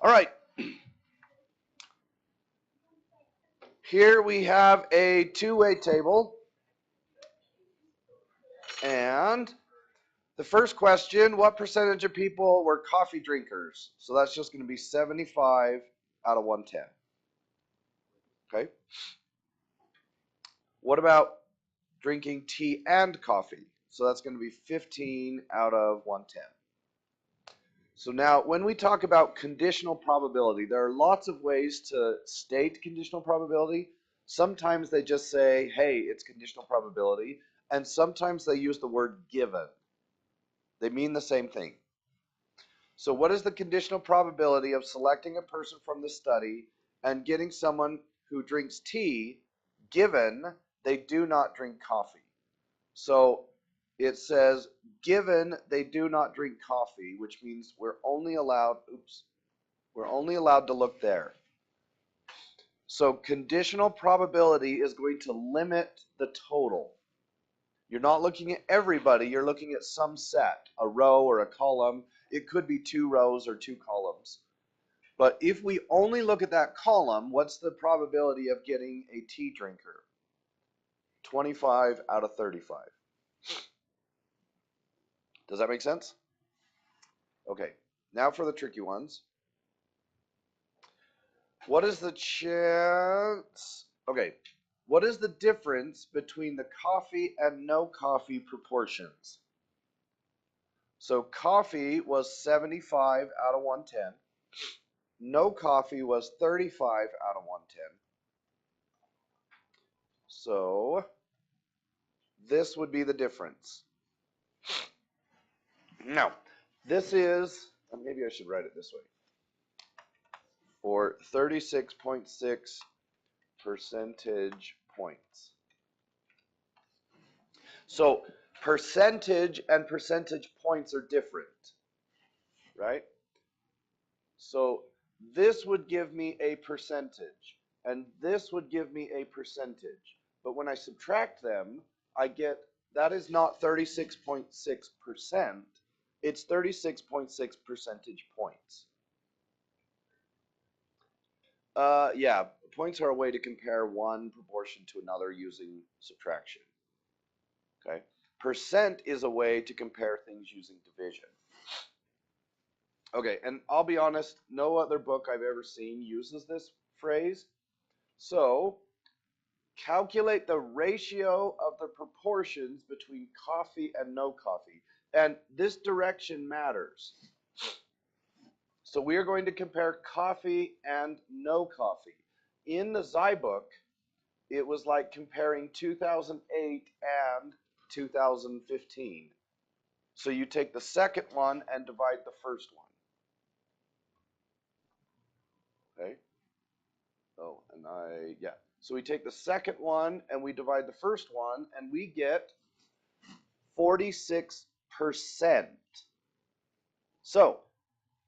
All right. Here we have a two-way table. And the first question, what percentage of people were coffee drinkers? So that's just going to be 75 out of 110. Okay. What about drinking tea and coffee? So that's going to be 15 out of 110. So now when we talk about conditional probability, there are lots of ways to state conditional probability. Sometimes they just say, hey, it's conditional probability. And sometimes they use the word given. They mean the same thing. So what is the conditional probability of selecting a person from the study and getting someone who drinks tea given they do not drink coffee? So it says given they do not drink coffee, which means we're only allowed to look there. So conditional probability is going to limit the total. You're not looking at everybody, you're looking at some set, a row or a column. It could be two rows or two columns. But if we only look at that column, what's the probability of getting a tea drinker? 25 out of 35. Does that make sense? Okay, now for the tricky ones. What is the chance? Okay, what is the difference between the coffee and no coffee proportions? So coffee was 75 out of 110. No coffee was 35 out of 110. So this would be the difference. Now, this is, maybe I should write it this way, for 36.6 percentage points. So percentage and percentage points are different, right? So this would give me a percentage, and this would give me a percentage. But when I subtract them, I get, that is not 36.6%, it's 36.6 percentage points. Yeah, points are a way to compare one proportion to another using subtraction. Okay, percent is a way to compare things using division. Okay, and I'll be honest, no other book I've ever seen uses this phrase. So, calculate the ratio of the proportions between coffee and no coffee. And this direction matters. So we are going to compare coffee and no coffee. In the Zybook, it was like comparing 2008 and 2015. So you take the second one and divide the first one. Okay? Oh, and yeah. So we take the second one and we divide the first one and we get 46%. So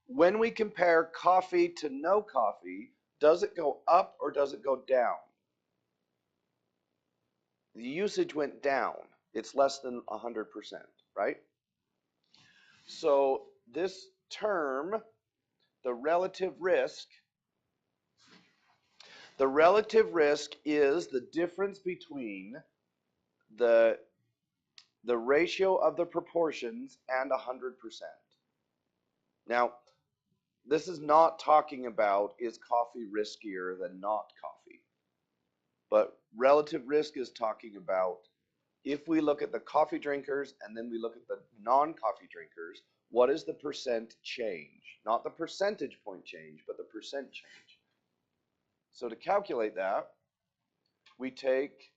when we compare coffee to no coffee, does it go up or does it go down? The usage went down. It's less than 100%, right? So this term, the relative risk is the difference between the ratio of the proportions and 100%. Now, this is not talking about is coffee riskier than not coffee. But relative risk is talking about if we look at the coffee drinkers and then we look at the non-coffee drinkers, what is the percent change? Not the percentage point change, but the percent change. So to calculate that, we take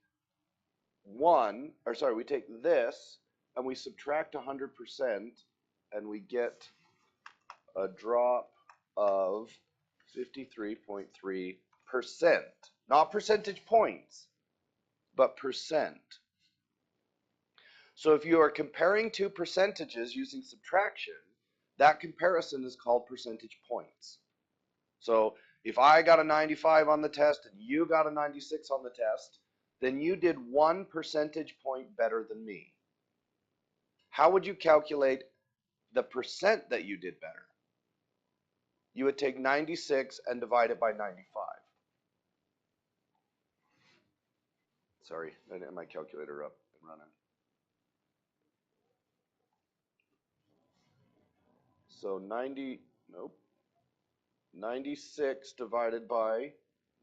we take this and we subtract 100% and we get a drop of 53.3%. Not percentage points, but percent. So if you are comparing two percentages using subtraction, that comparison is called percentage points. So if I got a 95 on the test and you got a 96 on the test, then you did 1 percentage point better than me. How would you calculate the percent that you did better? you would take 96 and divide it by 95. Sorry, I didn't have my calculator up and running. So 96 divided by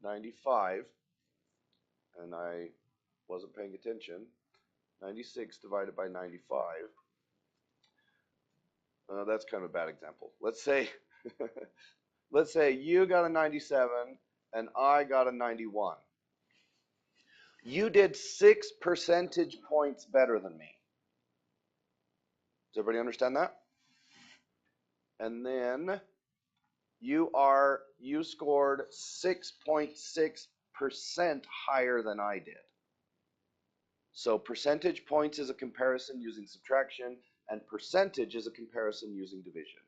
95, and I wasn't paying attention. 96 divided by 95. That's kind of a bad example. Let's say, let's say you got a 97 and I got a 91. You did 6 percentage points better than me. Does everybody understand that? And then you scored 6.6% higher than I did. So percentage points is a comparison using subtraction, and percentage is a comparison using division.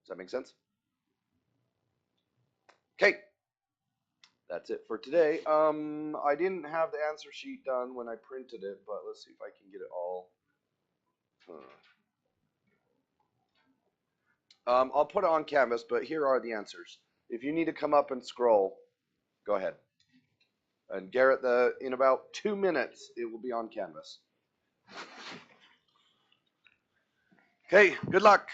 Does that make sense? Okay. That's it for today. I didn't have the answer sheet done when I printed it, but let's see if I can get it all. I'll put it on Canvas, but here are the answers. If you need to come up and scroll, go ahead. And Garrett, in about 2 minutes, it will be on Canvas. Okay, good luck.